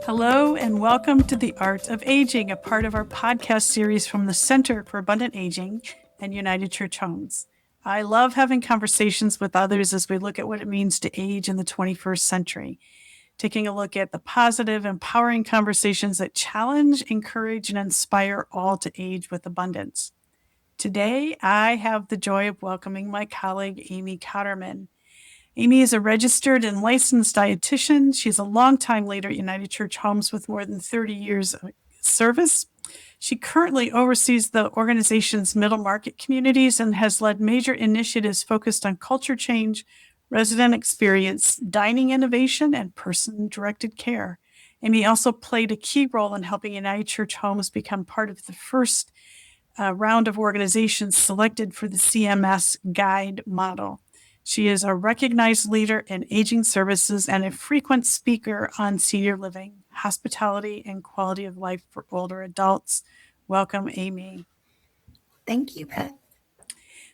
Hello and welcome to The Art of Aging, a part of our podcast series from the Center for Abundant Aging and United Church Homes. I love having conversations with others as we look at what it means to age in the 21st century, taking a look at the positive, empowering conversations that challenge, encourage, and inspire all to age with abundance. Today, I have the joy of welcoming my colleague, Amy Kotterman. Amy is a registered and licensed dietitian. She's a longtime leader at United Church Homes with more than 30 years of service. She currently oversees the organization's middle market communities and has led major initiatives focused on culture change, resident experience, dining innovation, and person-directed care. Amy also played a key role in helping United Church Homes become part of the first round of organizations selected for the CMS guide model. She is a recognized leader in aging services and a frequent speaker on senior living, hospitality, and quality of life for older adults. Welcome, Amy. Thank you, Beth.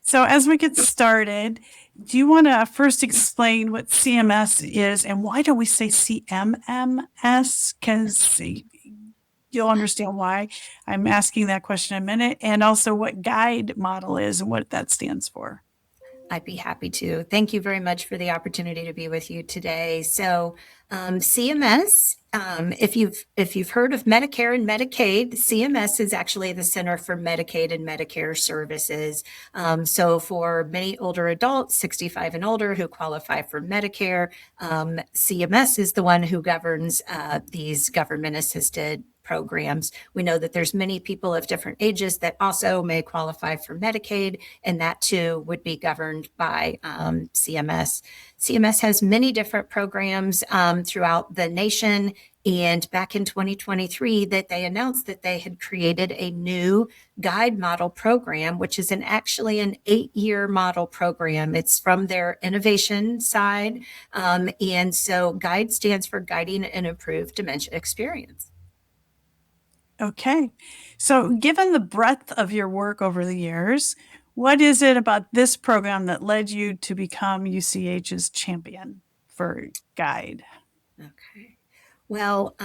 So as we get started, do you want to first explain what CMS is and why don't we say CMMS? Because you'll understand why I'm asking that question in a minute, and also what guide model is and what that stands for. I'd be happy to. Thank you very much for the opportunity to be with you today. So CMS, if you've heard of Medicare and Medicaid, CMS is actually the Center for Medicaid and Medicare Services. So for many older adults, 65 and older, who qualify for Medicare, CMS is the one who governs these government-assisted programs. We know that there's many people of different ages that also may qualify for Medicaid, and that too would be governed by CMS. CMS has many different programs throughout the nation, and back in 2023 that they announced that they had created a new guide model program, which is actually an 8-year model program. It's from their innovation side, and so GUIDE stands for Guiding an Improved Dementia Experience. Okay. So given the breadth of your work over the years, what is it about this program that led you to become UCH's champion for GUIDE? Okay. Well,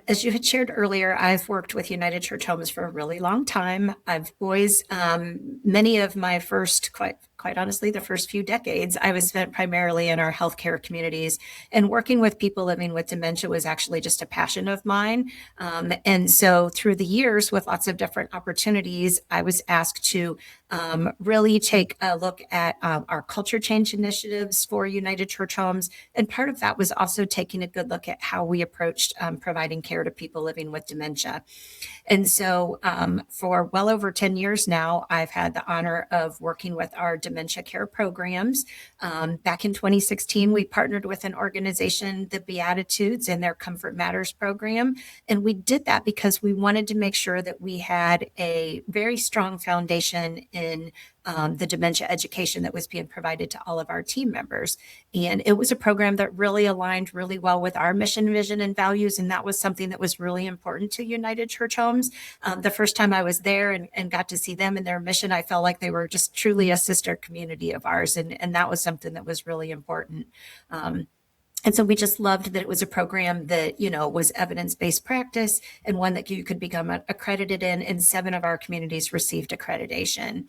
as you had shared earlier, I've worked with United Church Homes for a really long time. I've always, many of my first, quite honestly, the first few decades, I was spent primarily in our healthcare communities, and working with people living with dementia was actually just a passion of mine. And so through the years, with lots of different opportunities, I was asked to really take a look at our culture change initiatives for United Church Homes. And part of that was also taking a good look at how we approached providing care to people living with dementia. And so for well over 10 years now, I've had the honor of working with our dementia care programs. Back in 2016, we partnered with an organization, the Beatitudes, and their Comfort Matters program. And we did that because we wanted to make sure that we had a very strong foundation in the dementia education that was being provided to all of our team members. And it was a program that really aligned really well with our mission, vision, and values. And that was something that was really important to United Church Homes. The first time I was there and got to see them and their mission, I felt like they were just truly a sister community of ours. And that was something that was really important. And so we just loved that it was a program that, was evidence-based practice and one that you could become accredited in, and 7 of our communities received accreditation.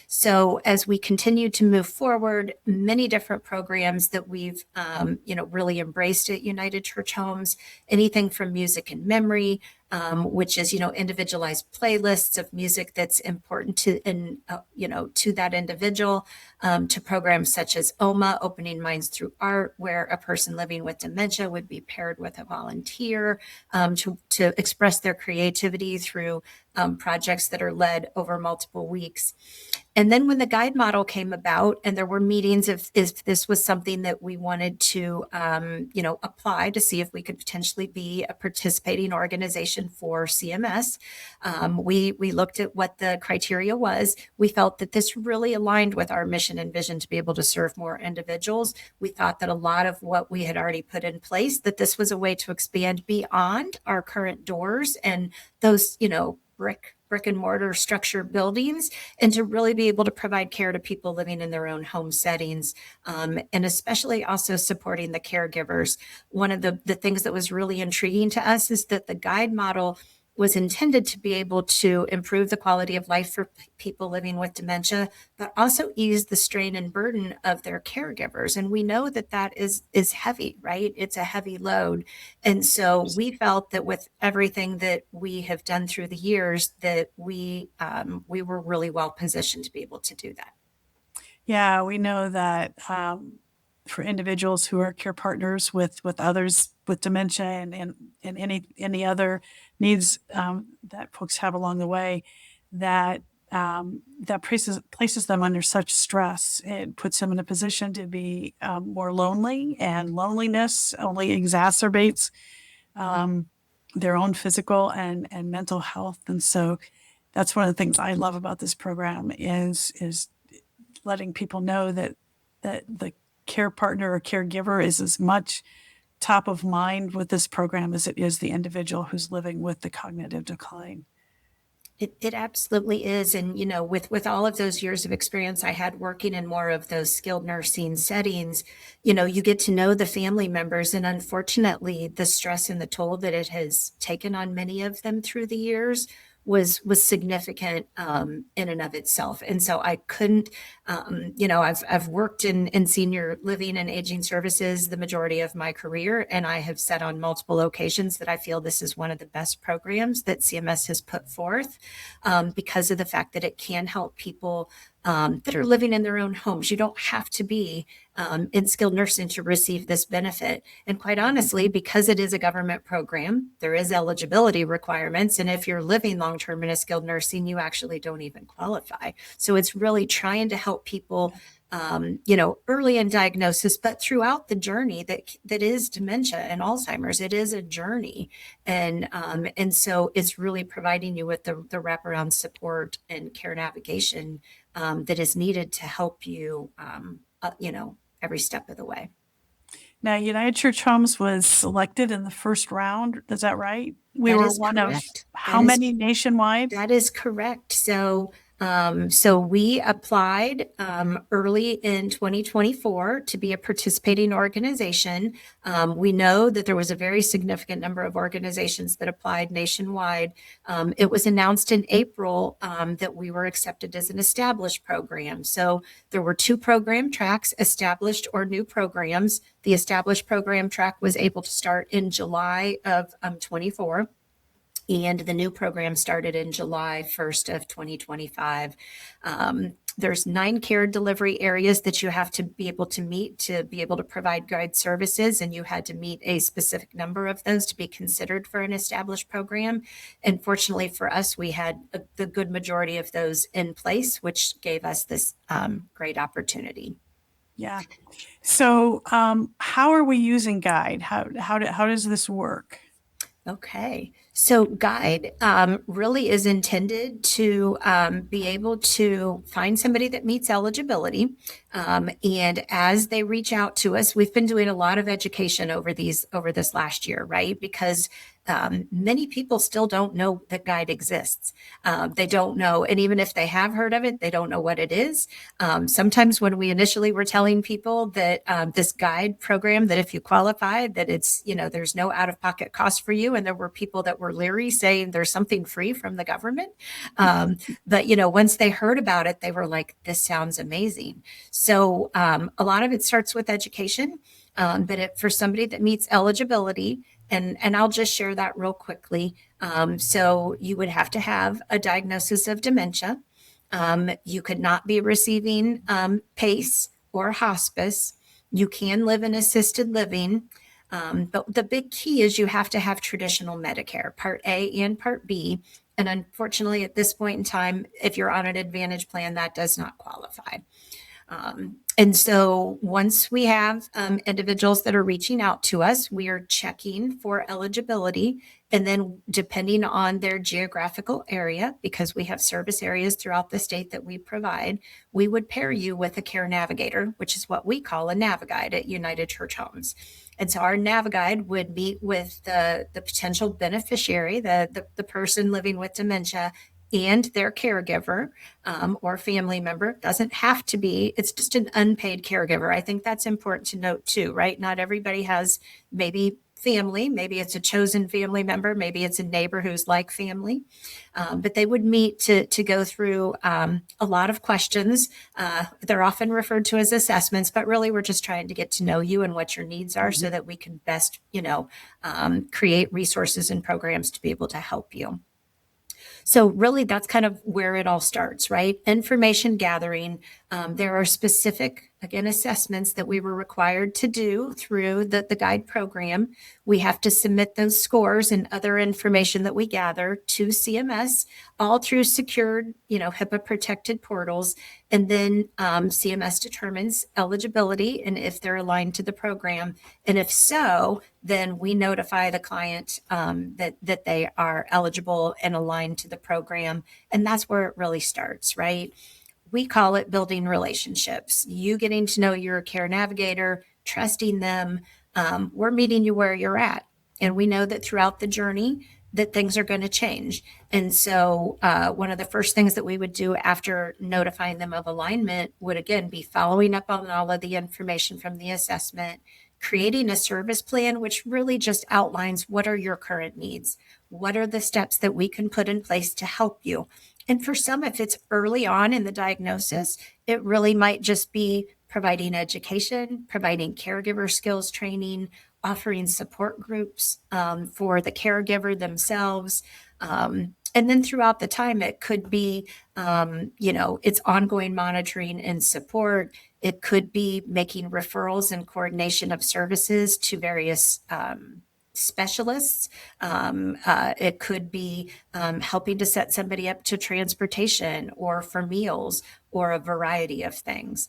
So as we continue to move forward, many different programs that we've, really embraced at United Church Homes, anything from music and memory, which is, individualized playlists of music that's important to that individual, to programs such as OMA, Opening Minds Through Art, where a person living with dementia would be paired with a volunteer to express their creativity through projects that are led over multiple weeks. And then when the guide model came about, and there were meetings if this was something that we wanted to, apply to see if we could potentially be a participating organization for CMS, we looked at what the criteria was. We felt that this really aligned with our mission and vision to be able to serve more individuals. We thought that a lot of what we had already put in place, that this was a way to expand beyond our current doors and those, brick brick and mortar structure buildings, and to really be able to provide care to people living in their own home settings, and especially also supporting the caregivers. One of the things that was really intriguing to us is that the guide model was intended to be able to improve the quality of life for people living with dementia, but also ease the strain and burden of their caregivers. And we know that that is heavy, right? It's a heavy load. And so we felt that with everything that we have done through the years, that we were really well positioned to be able to do that. Yeah, we know that for individuals who are care partners with others with dementia and any other needs that folks have along the way, that that places them under such stress. It puts them in a position to be more lonely, and loneliness only exacerbates their own physical and mental health. And so that's one of the things I love about this program is letting people know that the care partner or caregiver is as much top of mind with this program as it is the individual who's living with the cognitive decline. It absolutely is. And, with all of those years of experience I had working in more of those skilled nursing settings, you get to know the family members. And unfortunately, the stress and the toll that it has taken on many of them through the years was significant in and of itself. And so I couldn't, I've worked in senior living and aging services the majority of my career, and I have said on multiple occasions that I feel this is one of the best programs that CMS has put forth, because of the fact that it can help people that are living in their own homes. You don't have to be in skilled nursing to receive this benefit. And quite honestly, because it is a government program, there is eligibility requirements. And if you're living long-term in a skilled nursing, you actually don't even qualify. So it's really trying to help people early in diagnosis, but throughout the journey that is dementia and Alzheimer's. It is a journey. And so it's really providing you with the wraparound support and care navigation that is needed to help you, every step of the way. Now, United Church Homes was selected in the first round. Is that right? We That were is one of correct. how many nationwide? That is correct. So we applied early in 2024 to be a participating organization. We know that there was a very significant number of organizations that applied nationwide. It was announced in April that we were accepted as an established program. So there were 2 program tracks, established or new programs. The established program track was able to start in July of 24. And the new program started in July 1st of 2025. There's 9 care delivery areas that you have to be able to meet to be able to provide guide services. And you had to meet a specific number of those to be considered for an established program. And fortunately for us, we had the good majority of those in place, which gave us this great opportunity. Yeah. So how are we using Guide? How does this work? Okay. So Guide really is intended to be able to find somebody that meets eligibility. And as they reach out to us, we've been doing a lot of education over this last year, right? Because many people still don't know that Guide exists. They don't know. And even if they have heard of it, they don't know what it is. Sometimes when we initially were telling people that this Guide program, that if you qualify, that it's, there's no out-of-pocket cost for you. And there were people that were leery saying there's something free from the government. But, once they heard about it, they were like, this sounds amazing. So a lot of it starts with education. But for somebody that meets eligibility, and I'll just share that real quickly. So you would have to have a diagnosis of dementia. You could not be receiving PACE or hospice. You can live in assisted living. But the big key is you have to have traditional Medicare, Part A and Part B. And unfortunately, at this point in time, if you're on an Advantage plan, that does not qualify. And so once we have individuals that are reaching out to us, we are checking for eligibility. And then depending on their geographical area, because we have service areas throughout the state that we provide, we would pair you with a care navigator, which is what we call a Naviguide at United Church Homes. And so our Naviguide would meet with the potential beneficiary, the person living with dementia, and their caregiver or family member. Doesn't have to be, it's just an unpaid caregiver. I think that's important to note too, right? Not everybody has maybe family, maybe it's a chosen family member, maybe it's a neighbor who's like family, but they would meet to go through a lot of questions. They're often referred to as assessments, but really we're just trying to get to know you and what your needs are so that we can best, create resources and programs to be able to help you. So really that's kind of where it all starts, right? Information gathering. There are specific, again, assessments that we were required to do through the guide program. We have to submit those scores and other information that we gather to CMS, all through secured, HIPAA protected portals. And then CMS determines eligibility and if they're aligned to the program. And if so, then we notify the client that they are eligible and aligned to the program. And that's where it really starts, right? We call it building relationships. You getting to know your care navigator, trusting them. We're meeting you where you're at. And we know that throughout the journey that things are going to change. And so one of the first things that we would do after notifying them of alignment would, again, be following up on all of the information from the assessment, creating a service plan, which really just outlines what are your current needs? What are the steps that we can put in place to help you? And for some, if it's early on in the diagnosis, it really might just be providing education, providing caregiver skills training, offering support groups for the caregiver themselves. And then throughout the time, it could be, it's ongoing monitoring and support. It could be making referrals and coordination of services to various specialists. It could be helping to set somebody up to transportation or for meals or a variety of things.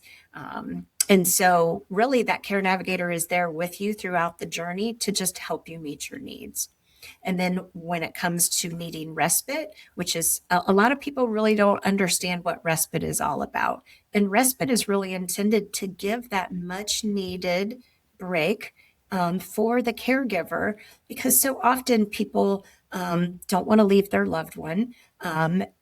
And so really that care navigator is there with you throughout the journey to just help you meet your needs. And then when it comes to needing respite, which is a lot of people really don't understand what respite is all about. And respite is really intended to give that much needed break for the caregiver, because so often people don't want to leave their loved one.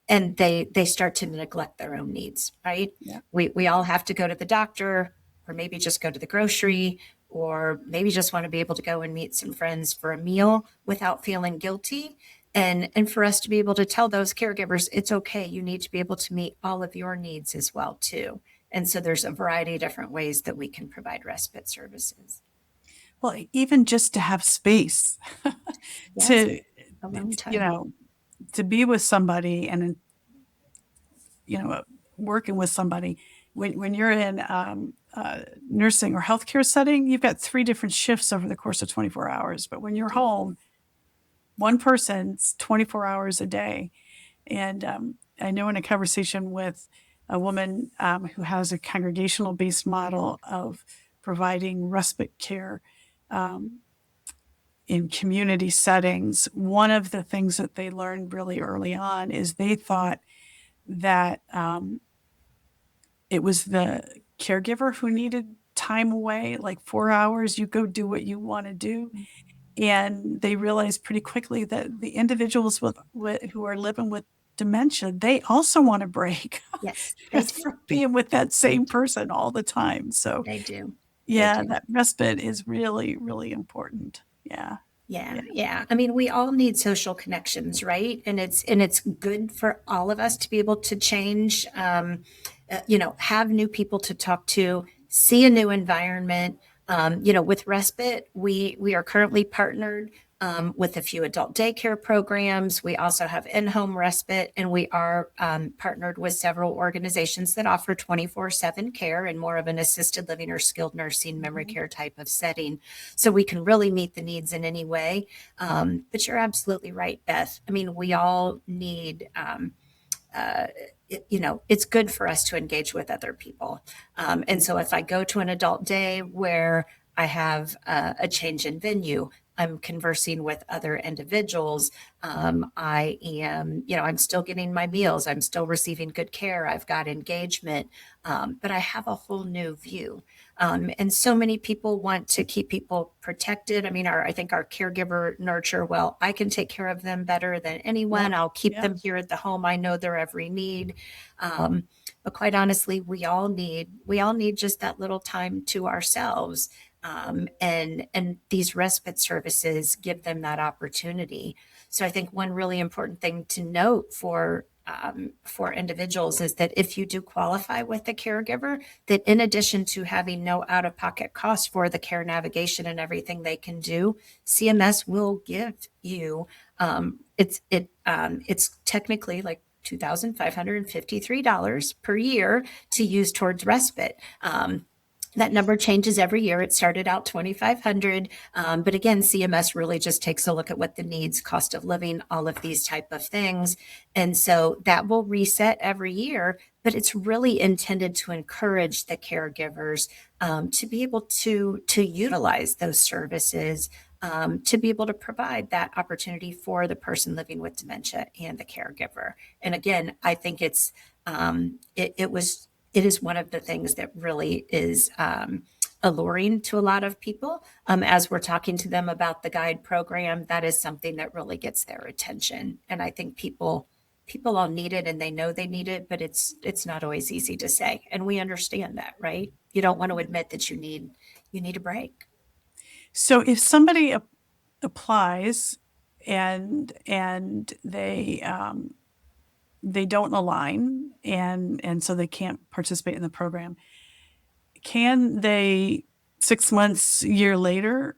And they start to neglect their own needs, right? Yeah. We all have to go to the doctor, or maybe just go to the grocery, or maybe just want to be able to go and meet some friends for a meal without feeling guilty. And for us to be able to tell those caregivers, it's okay. You need to be able to meet all of your needs as well, too. And so there's a variety of different ways that we can provide respite services. Well, even just to have space Yes, to, alone time. to be with somebody and, working with somebody. When you're in nursing or healthcare setting, you've got 3 different shifts over the course of 24 hours. But when you're home, one person's 24 hours a day. And I know in a conversation with a woman who has a congregational based model of providing respite care in community settings, one of the things that they learned really early on is they thought that it was the caregiver who needed time away, like 4 hours, you go do what you want to do. And they realized pretty quickly that the individuals who are living with dementia, they also want a break Yes, they do. from being with that same person all the time. So, They do. yeah, do. that respite is really, really important. Yeah. Yeah. I mean, we all need social connections, right? And it's good for all of us to be able to change, have new people to talk to, see a new environment. With respite, we are currently partnered with a few adult daycare programs. We also have in-home respite, and we are partnered with several organizations that offer 24/7 care in more of an assisted living or skilled nursing memory care type of setting. So we can really meet the needs in any way. But you're absolutely right, Beth. I mean, we all need it's good for us to engage with other people. And so if I go to an adult day where I have a change in venue, I'm conversing with other individuals. I am, I'm still getting my meals. I'm still receiving good care. I've got engagement, but I have a whole new view. And so many people want to keep people protected. I mean, I think our caregiver nurture, well, I can take care of them better than anyone. Yep. I'll keep Yep. them here at the home. I know their every need. But quite honestly, we all need just that little time to ourselves. And these respite services give them that opportunity. So I think one really important thing to note for individuals is that if you do qualify with a caregiver, that in addition to having no out-of-pocket costs for the care navigation and everything they can do, CMS will give you it's technically like $2,553 per year to use towards respite. That number changes every year. It started out 2,500, but again, CMS really just takes a look at what the needs, cost of living, all of these type of things, and so that will reset every year. But it's really intended to encourage the caregivers to be able to utilize those services, to be able to provide that opportunity for the person living with dementia and the caregiver. And again, I think it is one of the things that really is alluring to a lot of people. As we're talking to them about the guide program, that is something that really gets their attention. And I think people all need it and they know they need it, but it's not always easy to say. And we understand that, right? You don't want to admit that you need a break. So if somebody applies and they don't align and so they can't participate in the program, can they 6 months, year later,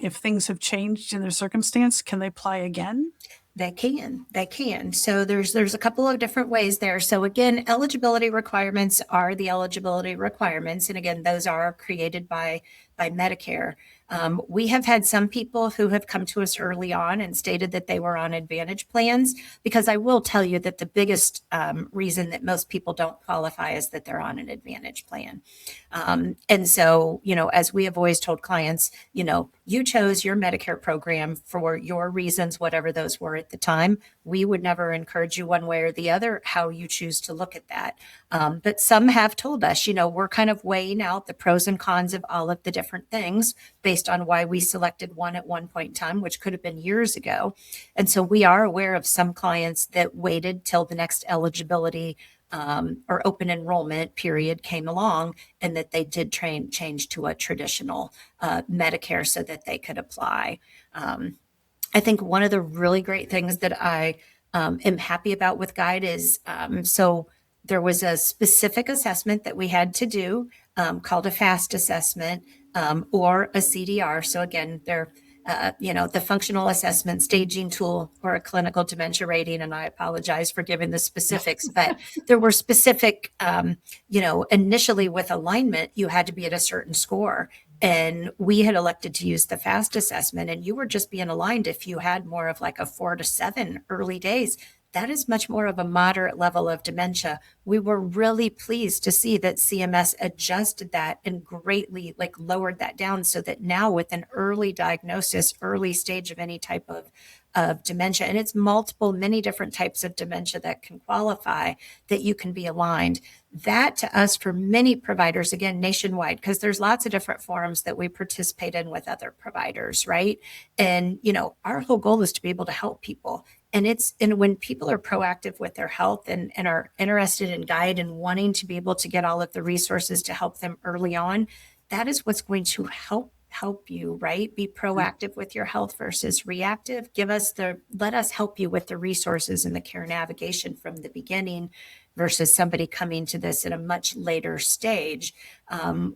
if things have changed in their circumstance, can they apply again? They can. So there's a couple of different ways there. So again, eligibility requirements are the eligibility requirements, and again, those are created by Medicare. We have had some people who have come to us early on and stated that they were on Advantage plans, because I will tell you that the biggest reason that most people don't qualify is that they're on an Advantage plan. And so, as we have always told clients, you chose your Medicare program for your reasons, whatever those were at the time. We would never encourage you one way or the other how you choose to look at that. But some have told us, we're kind of weighing out the pros and cons of all of the different things based on why we selected one at one point in time, which could have been years ago. And so we are aware of some clients that waited till the next eligibility or open enrollment period came along, and that they did change to a traditional Medicare so that they could apply. I think one of the really great things that I am happy about with Guide is so there was a specific assessment that we had to do called a FAST assessment or a CDR. So again, they're the functional assessment staging tool or a clinical dementia rating. And I apologize for giving the specifics, but there were specific, initially with alignment, you had to be at a certain score. And we had elected to use the FAST assessment, and you were just being aligned if you had more of like a 4 to 7 early days. That is much more of a moderate level of dementia. We were really pleased to see that CMS adjusted that and greatly lowered that down, so that now with an early diagnosis, early stage of any type of dementia, and it's many different types of dementia that can qualify, that you can be aligned. That to us, for many providers, again, nationwide, because there's lots of different forums that we participate in with other providers, right? And, our whole goal is to be able to help people. And when people are proactive with their health and are interested in Guide and wanting to be able to get all of the resources to help them early on, that is what's going to help you, right? Be proactive with your health versus reactive. Let us help you with the resources and the care navigation from the beginning, versus somebody coming to this at a much later stage,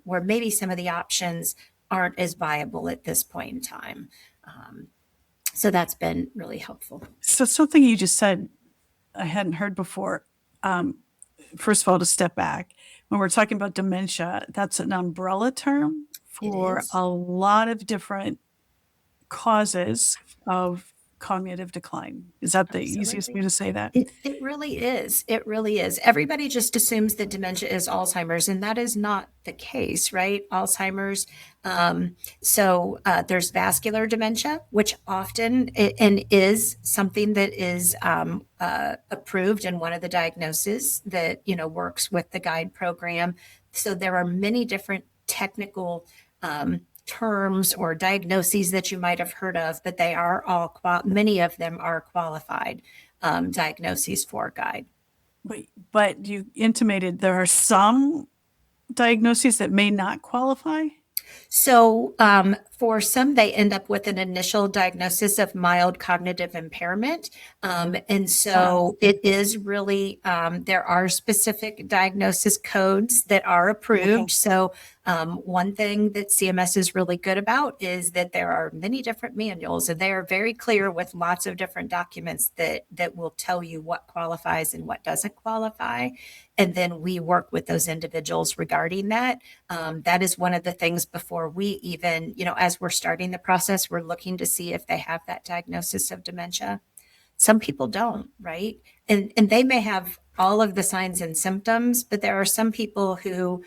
where maybe some of the options aren't as viable at this point in time. So that's been really helpful. So something you just said I hadn't heard before. First of all, to step back, when we're talking about dementia, that's an umbrella term It for is. a lot of different causes of cognitive decline. Is that the easiest way Absolutely. to say that? It really is. It really is. Everybody just assumes that dementia is Alzheimer's, and that is not the case, right? Alzheimer's. There's vascular dementia, which often and is something that is approved in one of the diagnoses that works with the Guide program. So there are many different technical terms or diagnoses that you might have heard of, but they are all many of them are qualified diagnoses for guide. But you intimated there are some diagnoses that may not qualify. So, for some, they end up with an initial diagnosis of mild cognitive impairment. And so it is really, there are specific diagnosis codes that are approved. Okay. So, one thing that CMS is really good about is that there are many different manuals, and they are very clear with lots of different documents that will tell you what qualifies and what doesn't qualify. And then we work with those individuals regarding that. That is one of the things before we even, as we're starting the process, we're looking to see if they have that diagnosis of dementia. Some people don't, right? And they may have all of the signs and symptoms, but there are some people who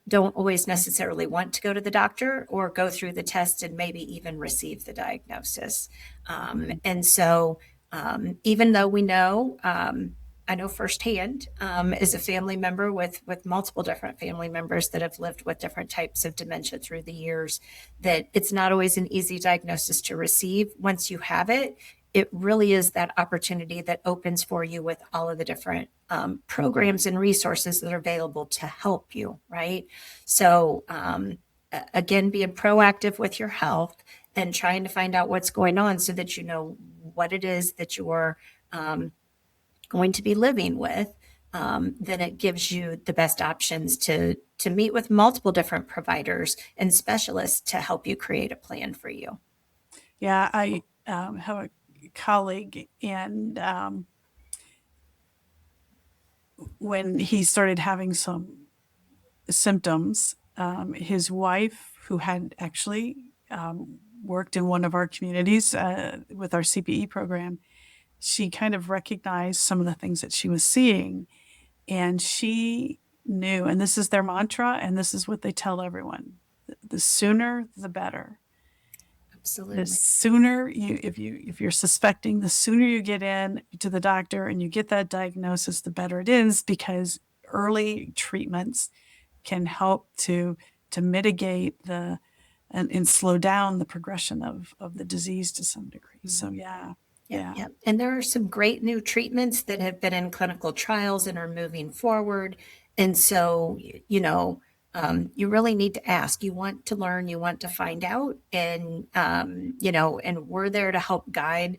don't always necessarily want to go to the doctor or go through the test and maybe even receive the diagnosis. And so, even though we know, I know firsthand, as a family member with multiple different family members that have lived with different types of dementia through the years, that it's not always an easy diagnosis to receive. Once you have it, it really is that opportunity that opens for you with all of the different programs and resources that are available to help you, right? So, again, being proactive with your health and trying to find out what's going on so that you know what it is that you're going to be living with, then it gives you the best options to meet with multiple different providers and specialists to help you create a plan for you. Yeah, I have a colleague, and when he started having some symptoms, his wife, who had actually worked in one of our communities with our CPE program, she kind of recognized some of the things that she was seeing, and she knew, and this is their mantra, and this is what they tell everyone: the sooner, the better. The Absolutely. sooner you, if you're suspecting, the sooner you get in to the doctor and you get that diagnosis, the better it is, because early treatments can help to mitigate the and slow down the progression of the disease to some degree. So yeah, Yeah, yeah. yeah. And there are some great new treatments that have been in clinical trials and are moving forward. And so, you really need to ask. You want to learn, you want to find out, and and we're there to help guide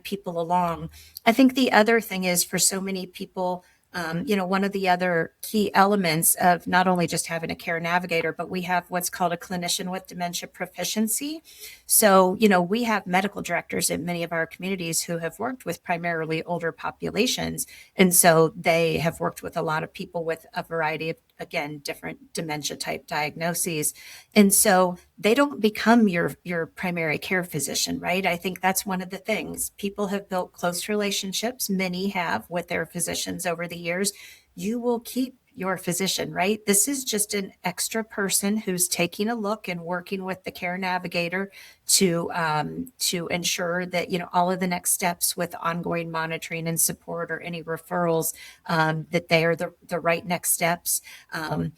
people along. I think the other thing is for so many people, one of the other key elements of not only just having a care navigator, but we have what's called a clinician with dementia proficiency. So, we have medical directors in many of our communities who have worked with primarily older populations. And so they have worked with a lot of people with a variety of, again, different dementia type diagnoses. And so they don't become your primary care physician, right? I think that's one of the things. People have built close relationships, many have, with their physicians over the years. You will keep your physician, right? This is just an extra person who's taking a look and working with the care navigator to ensure that all of the next steps with ongoing monitoring and support or any referrals, that they are the right next steps. And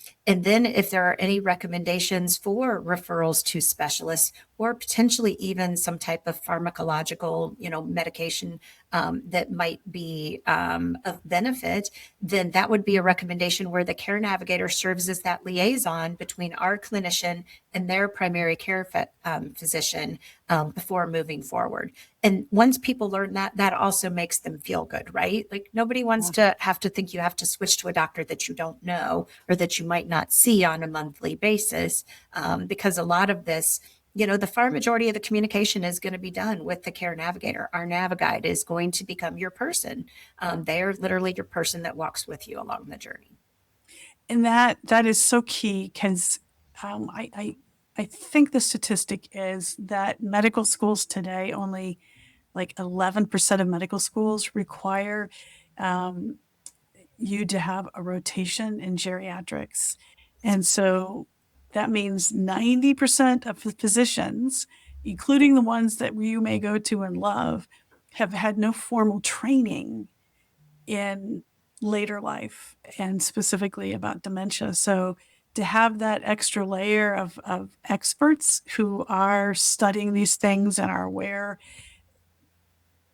then if there are any recommendations for referrals to specialists or potentially even some type of pharmacological, medication that might be of benefit, then that would be a recommendation where the care navigator serves as that liaison between our clinician and their primary care physician before moving forward. And once people learn that, that also makes them feel good, right? Like nobody wants to have to think you have to switch to a doctor that you don't know or that you might not see on a monthly basis, because a lot of this, the far majority of the communication is going to be done with the care navigator. Our Naviguide is going to become your person. They are literally your person that walks with you along the journey. And that is so key, because I think the statistic is that medical schools today, only like 11% of medical schools require um, you to have a rotation in geriatrics. And so that means 90% of the physicians, including the ones that you may go to and love, have had no formal training in later life and specifically about dementia. So to have that extra layer of experts who are studying these things and are aware,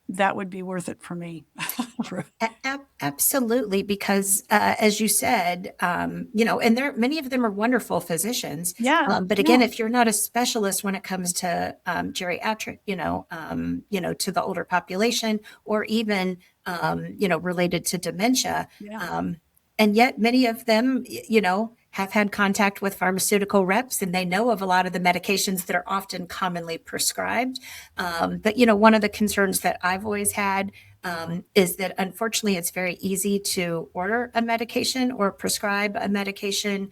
that would be worth it for me. Absolutely, because as you said, and there many of them are wonderful physicians. Yeah, But again, yeah, if you're not a specialist when it comes to geriatric, to the older population, or even related to dementia, yeah, um, and yet many of them, have had contact with pharmaceutical reps, and they know of a lot of the medications that are often commonly prescribed. But one of the concerns that I've always had is that unfortunately it's very easy to order a medication or prescribe a medication,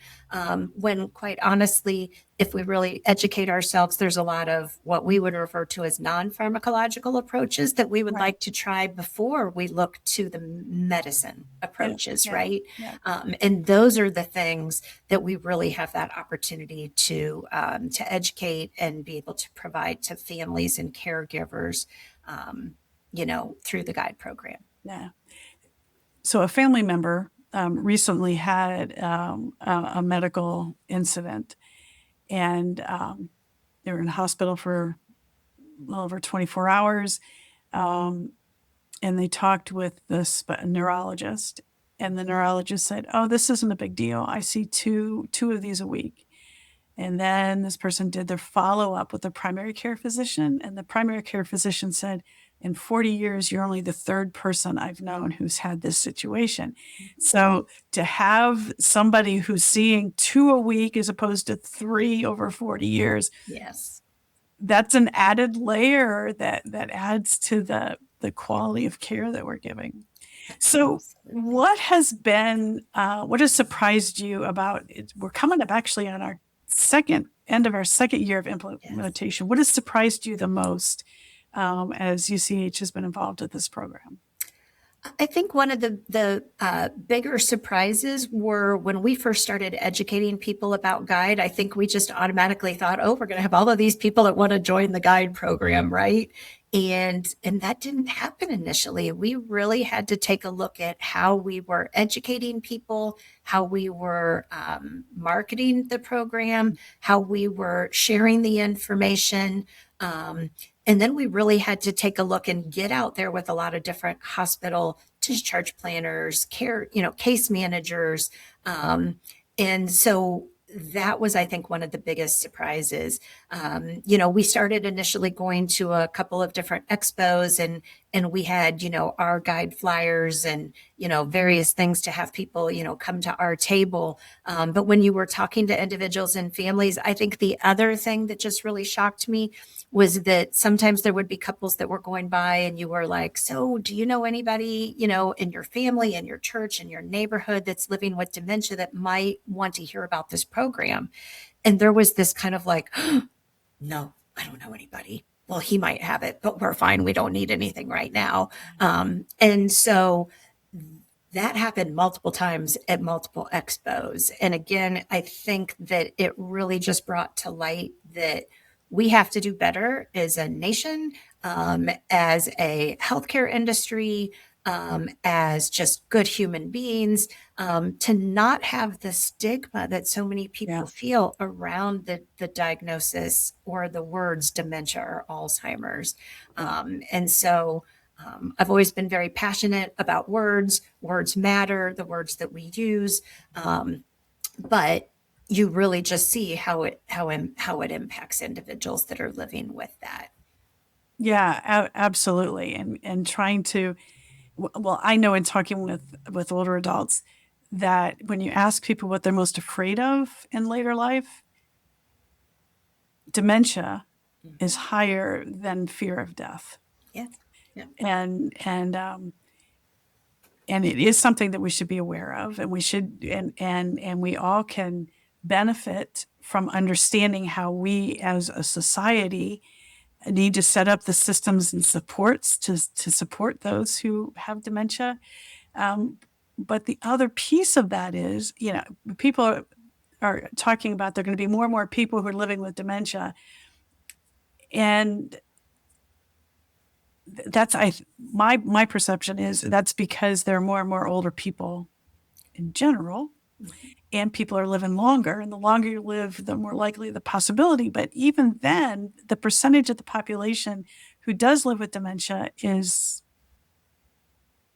when quite honestly, if we really educate ourselves, there's a lot of what we would refer to as non-pharmacological approaches that we would right. like to try before we look to the medicine Yeah, approaches, yeah, right? yeah, And those are the things that we really have that opportunity to educate and be able to provide to families and caregivers, through the guide program. yeah. So a family member recently had a medical incident, and they were in the hospital for a little over 24 hours. Um, and they talked with this neurologist, and the neurologist said, "Oh, this isn't a big deal. I see two of these a week." And then this person did their follow up with the primary care physician, and the primary care physician said, "In 40 years, you're only the third person I've known who's had this situation." So to have somebody who's seeing two a week as opposed to three over 40 years, Yes. that's an added layer that adds to the quality of care that we're giving. So Absolutely. what has surprised you about it? We're coming up actually on our end of our second year of Yes. implementation. What has surprised you the most as UCH has been involved with this program? I think one of the bigger surprises were when we first started educating people about guide. I think we just automatically thought, oh, we're going to have all of these people that want to join the guide program, right? And that didn't happen initially. We really had to take a look at how we were educating people, how we were marketing the program, how we were sharing the information. Um, and then we really had to take a look and get out there with a lot of different hospital discharge planners, case managers. And so that was, I think, one of the biggest surprises. We started initially going to a couple of different expos, and we had, our guide flyers and, various things to have people, come to our table. But when you were talking to individuals and families, I think the other thing that just really shocked me was that sometimes there would be couples that were going by and you were like, so do you know anybody, in your family, in your church, in your neighborhood that's living with dementia that might want to hear about this program? And there was this kind of like, no, I don't know anybody. Well, he might have it, but we're fine. We don't need anything right now. And so that happened multiple times at multiple expos. And again, I think that it really just brought to light that we have to do better as a nation, as a healthcare industry, as just good human beings, to not have the stigma that so many Yeah, people feel around the diagnosis or the words dementia or Alzheimer's. yeah. And so I've always been very passionate about words. Words matter, the words that we use, but you really just see how it impacts individuals that are living with that. Yeah, absolutely. And trying to, well, I know in talking with older adults that when you ask people what they're most afraid of in later life, dementia is Mhm. higher than fear of death. Yeah, yeah, And and it is something that we should be aware of, and we should and we all can benefit from understanding how we as a society need to set up the systems and supports to support those who have dementia. Um, but the other piece of that is, people are talking about there are going to be more and more people who are living with dementia, and that's my perception is that's because there are more and more older people in general, and people are living longer, and the longer you live, the more likely the possibility. But even then, the percentage of the population who does live with dementia is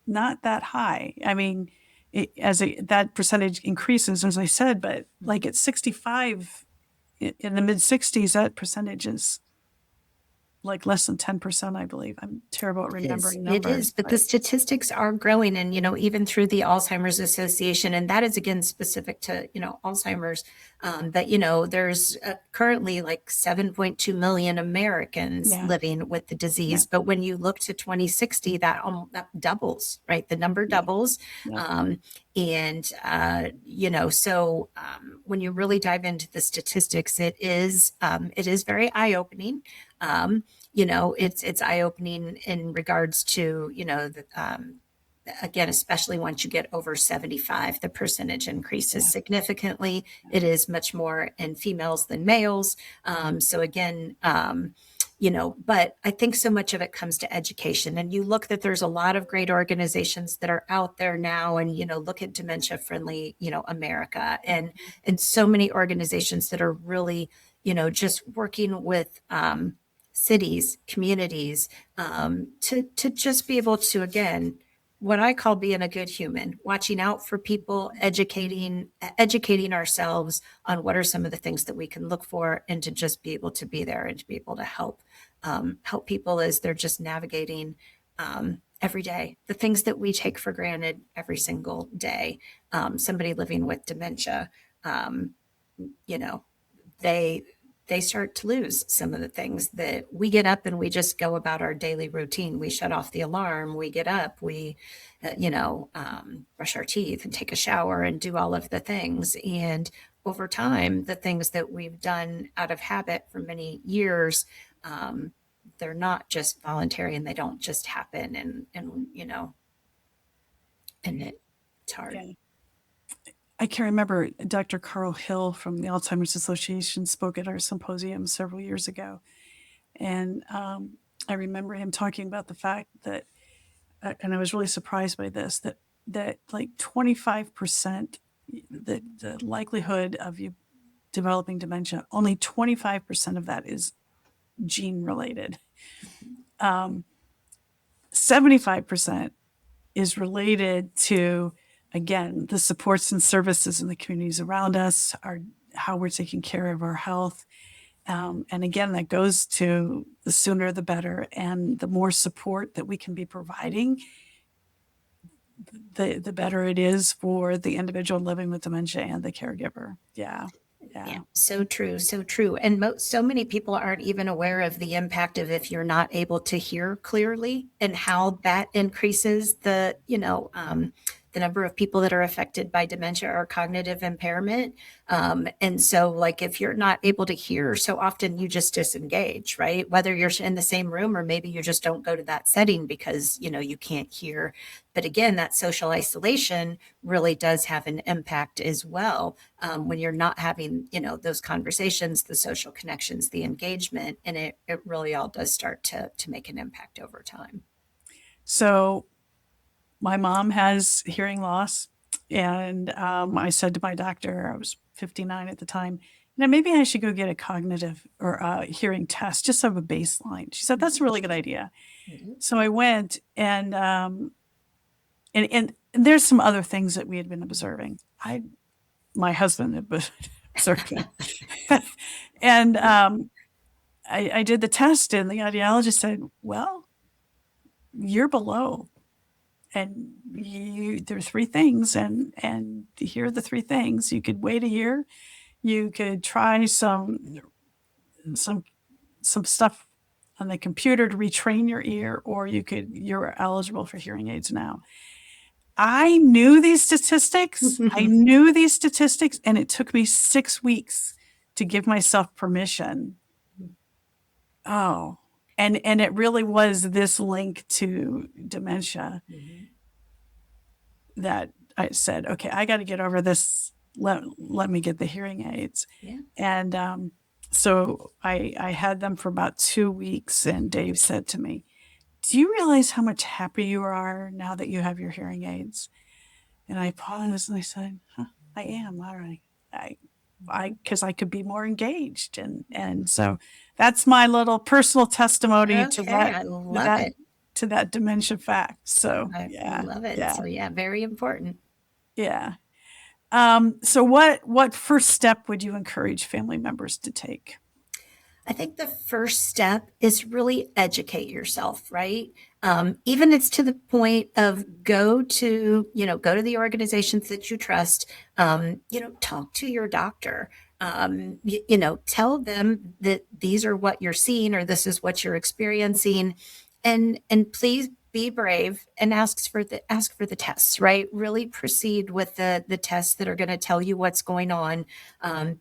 not that high. I mean, that percentage increases, as I said, but like at 65, in the mid 60s, that percentage is like less than 10%, I believe. I'm terrible at remembering It is, numbers, but the statistics are growing, and even through the Alzheimer's Association, and that is again specific to Alzheimer's. That there's currently like 7.2 million Americans yeah, living with the yeah, disease, but when you look to 2060, that doubles, right? The number yeah, doubles, yeah, and so when you really dive into the statistics, it is very eye opening. It's eye opening in regards to, again, especially once you get over 75, the percentage increases yeah, significantly. It is much more in females than males. So again, but I think so much of it comes to education. And you look that there's a lot of great organizations that are out there now, and look at Dementia Friendly, America, and so many organizations that are really, just working with cities, communities, to just be able to, again, what I call being a good human, watching out for people, educating ourselves on what are some of the things that we can look for, and to just be able to be there and to be able to help people as they're just navigating every day, the things that we take for granted every single day. Somebody living with dementia, you know, they start to lose some of the things that we get up and we just go about our daily routine. We shut off the alarm, we get up, we brush our teeth and take a shower and do all of the things. And over time, the things that we've done out of habit for many years, they're not just voluntary, and they don't just happen. And it's hard. yeah. I can remember Dr. Carl Hill from the Alzheimer's Association spoke at our symposium several years ago. And I remember him talking about the fact that, and I was really surprised by this, that like 25%, the likelihood of you developing dementia, only 25% of that is gene related. 75% is related to, again, the supports and services in the communities around us, how we're taking care of our health. And again, that goes to the sooner the better, and the more support that we can be providing, the better it is for the individual living with dementia and the caregiver. Yeah. Yeah, Yeah. so true, so true. And so many people aren't even aware of the impact of if you're not able to hear clearly, and how that increases the number of people that are affected by dementia or cognitive impairment. And so, like, if you're not able to hear, so often you just disengage, right? Whether you're in the same room, or maybe you just don't go to that setting because, you can't hear. But again, that social isolation really does have an impact as well, when you're not having, those conversations, the social connections, the engagement, and it really all does start to make an impact over time. So my mom has hearing loss. And I said to my doctor, I was 59 at the time, maybe I should go get a cognitive or hearing test just so I have a baseline. She said, that's a really good idea. Mhm. So I went, and there's some other things that we had been observing. My husband had been observing. And I did the test, and the audiologist said, well, you're below. And there are three things, and here are the three things. You could wait a year. You could try some stuff on the computer to retrain your ear, or you're eligible for hearing aids now. I knew these statistics. And it took me 6 weeks to give myself permission. Oh, and it really was this link to dementia Mhm. that I said, okay, I got to get over this. Let me get the hearing aids. Yeah. And so I had them for about 2 weeks, and Dave said to me, do you realize how much happier you are now that you have your hearing aids? And I paused and I said, huh, I am. All right. Because I could be more engaged. And so that's my little personal testimony Okay, I love that, it. to that dementia fact. So I yeah, love it. yeah, So yeah, very important. yeah. So what first step would you encourage family members to take? I think the first step is really educate yourself, right? Even it's to the point of go to the organizations that you trust, talk to your doctor, tell them that these are what you're seeing or this is what you're experiencing. And please be brave and ask for the tests, right? Really proceed with the tests that are going to tell you what's going on,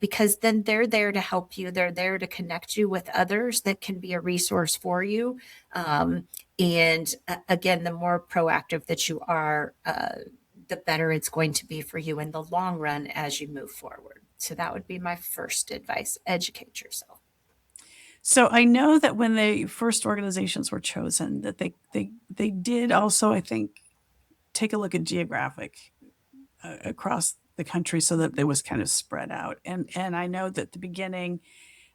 because then they're there to help you. They're there to connect you with others that can be a resource for you. And again, the more proactive that you are, the better it's going to be for you in the long run as you move forward. So that would be my first advice: educate yourself. So I know that when the first organizations were chosen, that they did also, I think, take a look at geographic across the country so that it was kind of spread out. And I know that at the beginning,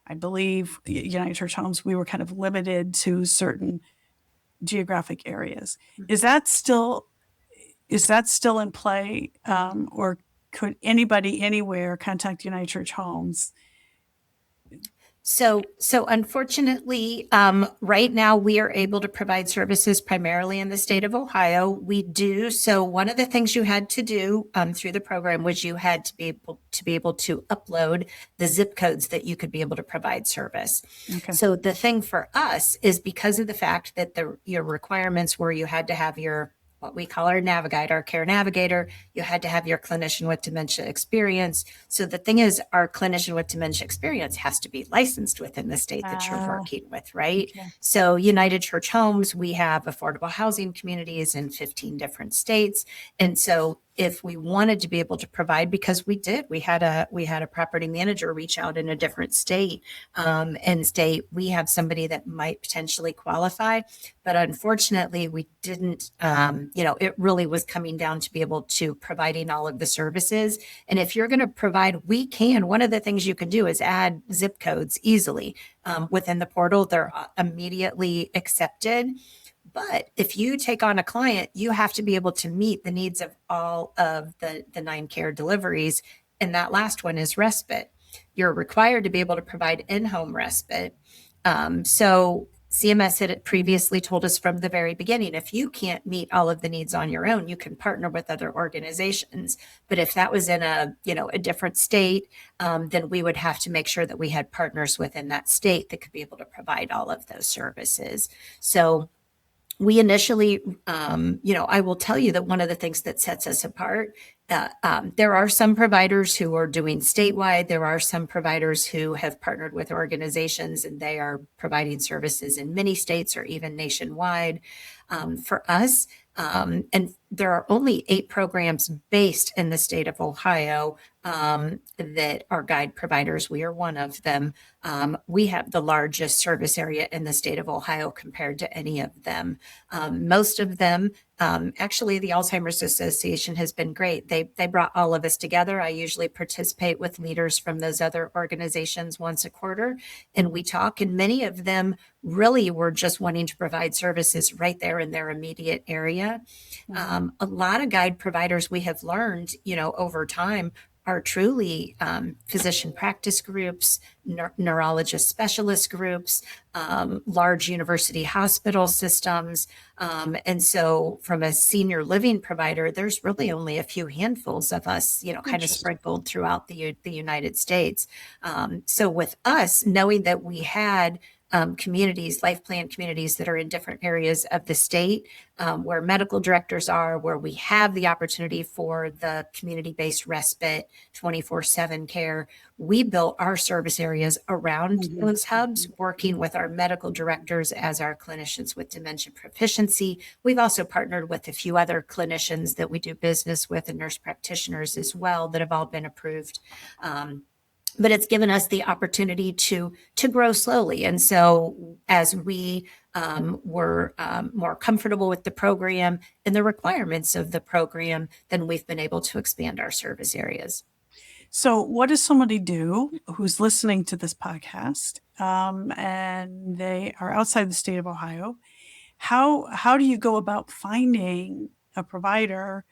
I believe the United Church Homes, we were kind of limited to certain geographic areas. Is that still in play, or could anybody anywhere contact United Church Homes? So unfortunately, right now we are able to provide services primarily in the state of Ohio. We do. So one of the things you had to do through the program was you had to be able to upload the zip codes that you could be able to provide service. Okay. So the thing for us is because of the fact that your requirements were you had to have your what we call our Navigator, our care navigator. You had to have your clinician with dementia experience. So the thing is, our clinician with dementia experience has to be licensed within the state that you're working with, right? Okay. So United Church Homes, we have affordable housing communities in 15 different states. And so if we wanted to be able to provide, because we had a property manager reach out in a different state and state, we have somebody that might potentially qualify. But unfortunately, we didn't, it really was coming down to be able to providing all of the services. And if you're going to provide, one of the things you can do is add zip codes easily within the portal. They're immediately accepted. But if you take on a client, you have to be able to meet the needs of all of the 9 care deliveries. And that last one is respite. You're required to be able to provide in-home respite. So CMS had previously told us from the very beginning, if you can't meet all of the needs on your own, you can partner with other organizations. But if that was in a different state, then we would have to make sure that we had partners within that state that could be able to provide all of those services. So we initially, I will tell you that one of the things that sets us apart, there are some providers who are doing statewide. There are some providers who have partnered with organizations and they are providing services in many states or even nationwide. For us, and there are only 8 programs based in the state of Ohio that are guide providers. We are one of them. We have the largest service area in the state of Ohio compared to any of them. Most of them, actually, the Alzheimer's Association has been great. They brought all of us together. I usually participate with leaders from those other organizations once a quarter, and we talk, and many of them really were just wanting to provide services right there in their immediate area. A lot of guide providers we have learned, over time are truly physician practice groups, neurologist specialist groups, large university hospital systems. And so from a senior living provider, there's really only a few handfuls of us, kind of sprinkled throughout the United States. So with us, knowing that we had communities, life plan communities that are in different areas of the state, where medical directors are, where we have the opportunity for the community-based respite, 24/7 care. We built our service areas around those hubs, working with our medical directors as our clinicians with dementia proficiency. We've also partnered with a few other clinicians that we do business with and nurse practitioners as well that have all been approved. But it's given us the opportunity to grow slowly. And so as we were more comfortable with the program and the requirements of the program, then we've been able to expand our service areas. So, what does somebody do who's listening to this podcast and they are outside the state of Ohio? How do you go about finding a provider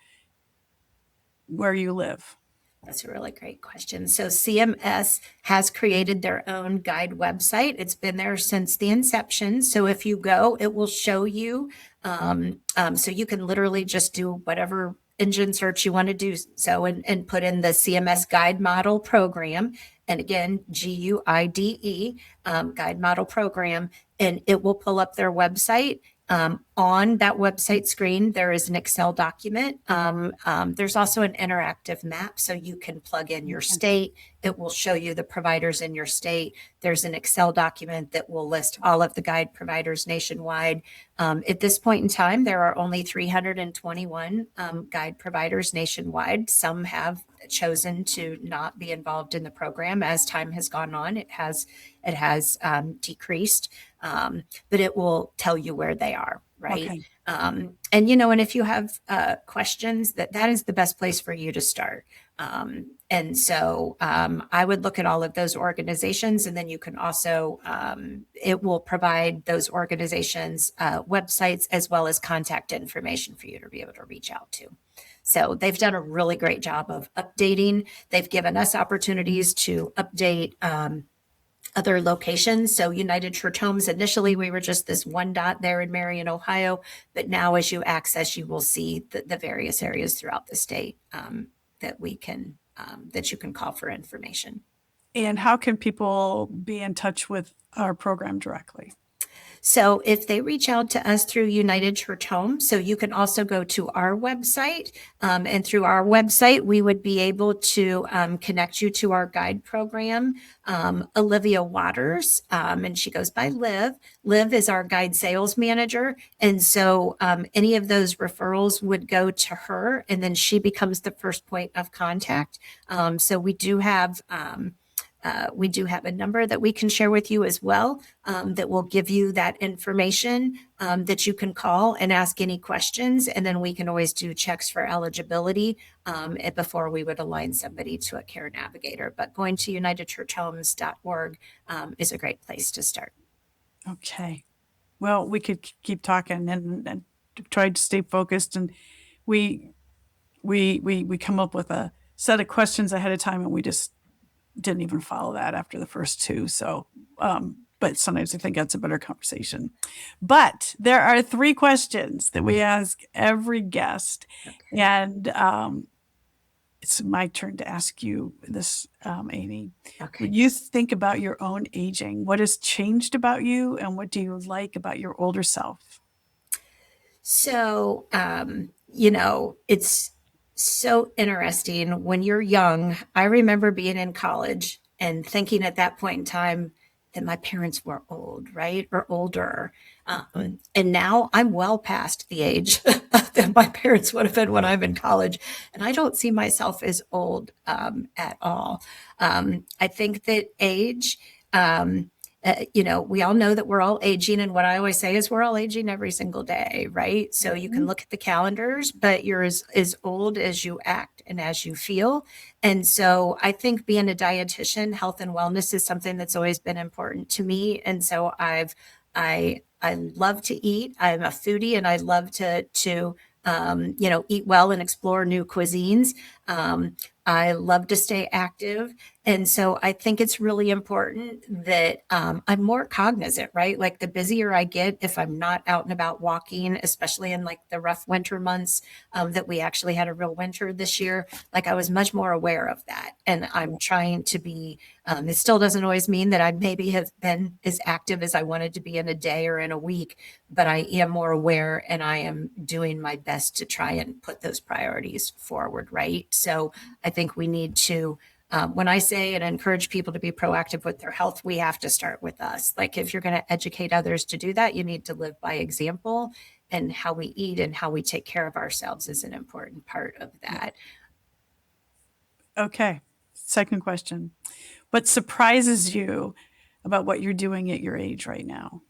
where you live? That's a really great question. So CMS has created their own guide website. It's been there since the inception. So if you go, it will show you. So you can literally just do whatever engine search you want to do. So and put in the CMS guide model program. And again, GUIDE, guide model program, and it will pull up their website. On that website screen, there is an Excel document. There's also an interactive map, so you can plug in your state. It will show you the providers in your state. There's an Excel document that will list all of the guide providers nationwide. At this point in time, there are only 321 guide providers nationwide. Some have chosen to not be involved in the program as time has gone on. It has decreased, but it will tell you where they are, right? Okay. And if you have questions, that is the best place for you to start. And so I would look at all of those organizations, and then you can also, it will provide those organizations websites as well as contact information for you to be able to reach out to. So they've done a really great job of updating. They've given us opportunities to update other locations. So United Church Homes, initially we were just this one dot there in Marion, Ohio, but now as you access, you will see the various areas throughout the state that you can call for information. And how can people be in touch with our program directly? So if they reach out to us through United Church Home, so you can also go to our website, and through our website, we would be able to connect you to our guide program. Olivia Waters, and she goes by Liv. Liv is our guide sales manager. And so any of those referrals would go to her, and then she becomes the first point of contact. So we do have a number that we can share with you as well, that will give you that information that you can call and ask any questions. And then we can always do checks for eligibility before we would align somebody to a care navigator. But going to unitedchurchhomes.org is a great place to start. Okay. Well, we could keep talking and try to stay focused. And we come up with a set of questions ahead of time, and we just didn't even follow that after the first two. So, but sometimes I think that's a better conversation. But there are 3 questions that we ask every guest. Okay. And it's my turn to ask you this, Amy. Okay. When you think about your own aging, what has changed about you, and what do you like about your older self? So, it's so interesting. When you're young, I remember being in college and thinking at that point in time that my parents were old, right? Or older. And now I'm well past the age that my parents would have been when I'm in college. And I don't see myself as old at all. I think that age, we all know that we're all aging. And what I always say is we're all aging every single day, right? So you can look at the calendars, but you're as old as you act and as you feel. And so I think being a dietitian, health and wellness is something that's always been important to me. And so I love to eat. I'm a foodie, and I love to eat well and explore new cuisines. I love to stay active. And so I think it's really important that I'm more cognizant, right? Like the busier I get, if I'm not out and about walking, especially in like the rough winter months that we actually had a real winter this year, like I was much more aware of that. And I'm trying to be, it still doesn't always mean that I maybe have been as active as I wanted to be in a day or in a week, but I am more aware, and I am doing my best to try and put those priorities forward, right? So I think we need to, when I say and encourage people to be proactive with their health, we have to start with us. Like if you're going to educate others to do that, you need to live by example, and how we eat and how we take care of ourselves is an important part of that. Okay. Second question. What surprises you about what you're doing at your age right now?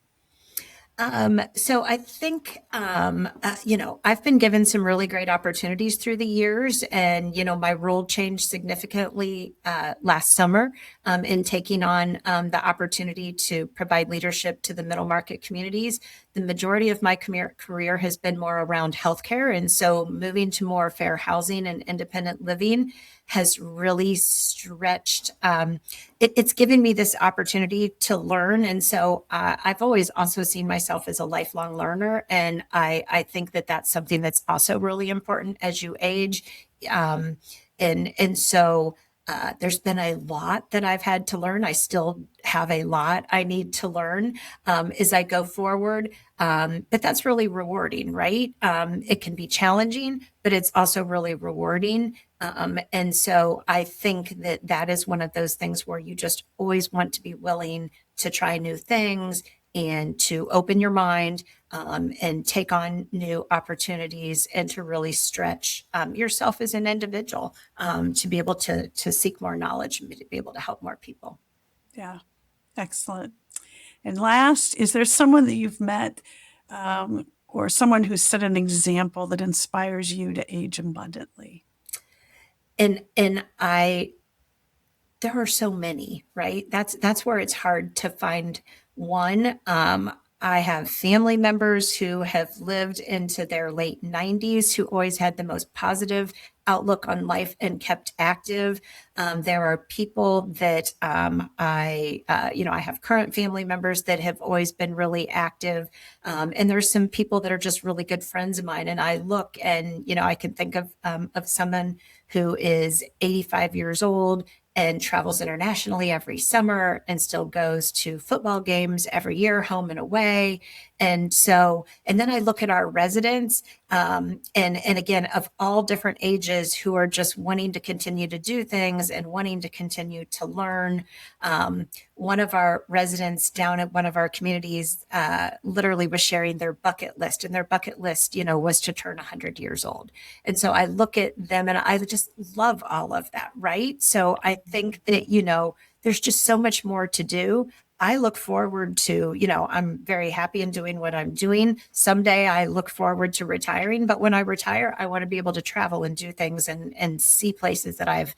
So I think, I've been given some really great opportunities through the years, and, my role changed significantly last summer in taking on the opportunity to provide leadership to the middle market communities. The majority of my career has been more around healthcare. And so moving to more fair housing and independent living has really stretched. It's given me this opportunity to learn. And so I've always also seen myself as a lifelong learner. And I think that that's something that's also really important as you age. Um, and so there's been a lot that I've had to learn. I still have a lot I need to learn as I go forward. But that's really rewarding, right? It can be challenging, but it's also really rewarding. And so I think that that is one of those things where you just always want to be willing to try new things and to open your mind and take on new opportunities and to really stretch yourself as an individual to be able to seek more knowledge and to be able to help more people. Yeah, excellent. And last, is there someone that you've met or someone who's set an example that inspires you to age abundantly? And there are so many, right? That's where it's hard to find one. I have family members who have lived into their late 90s who always had the most positive outlook on life and kept active. There are people that I have current family members that have always been really active. And there's some people that are just really good friends of mine. And I look and, I can think of someone who is 85 years old and travels internationally every summer and still goes to football games every year, home and away. And then I look at our residents, and again, of all different ages who are just wanting to continue to do things and wanting to continue to learn. One of our residents down at one of our communities literally was sharing their bucket list, and their bucket list, was to turn 100 years old. And so I look at them and I just love all of that, right? So I think that, there's just so much more to do. I look forward to, I'm very happy in doing what I'm doing. Someday I look forward to retiring, but when I retire, I want to be able to travel and do things and see places that I've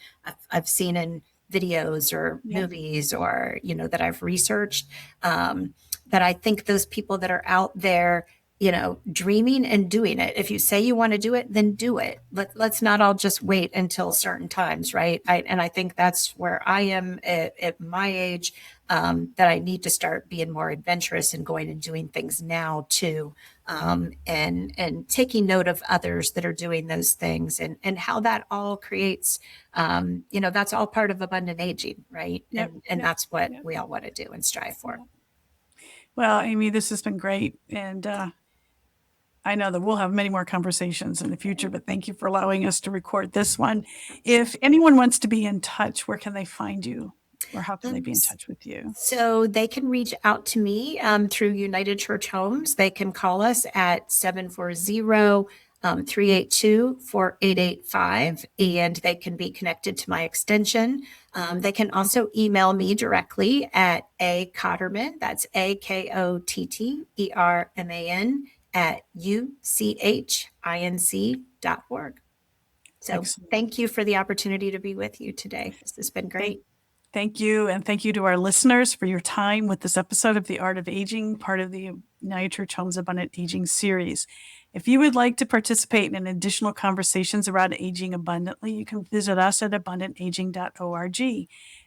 seen in videos or Yeah. movies or, that I've researched. That I think those people that are out there, dreaming and doing it. If you say you want to do it, then do it. Let's not all just wait until certain times, right? And I think that's where I am at my age, that I need to start being more adventurous and going and doing things now too, and taking note of others that are doing those things and how that all creates, that's all part of abundant aging, right? Yep. And Yep. that's what Yep. we all want to do and strive for. Well, Amy, this has been great. And I know that we'll have many more conversations in the future, but thank you for allowing us to record this one. If anyone wants to be in touch, where can they find you? Or how can they be in touch with you? So they can reach out to me through United Church Homes. They can call us at 740 382 4885, and they can be connected to my extension. They can also email me directly at Kotterman, that's Kotterman at uchinc.org. So Excellent. thank you for the opportunity to be with you today. This has been great. Thank you. And thank you to our listeners for your time with this episode of The Art of Aging, part of the United Church Homes Abundant Aging series. If you would like to participate in additional conversations around aging abundantly, you can visit us at abundantaging.org.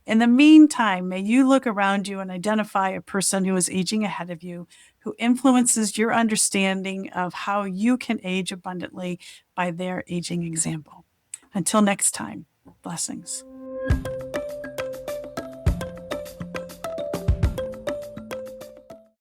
In the meantime, may you look around you and identify a person who is aging ahead of you, who influences your understanding of how you can age abundantly by their aging example. Until next time, blessings.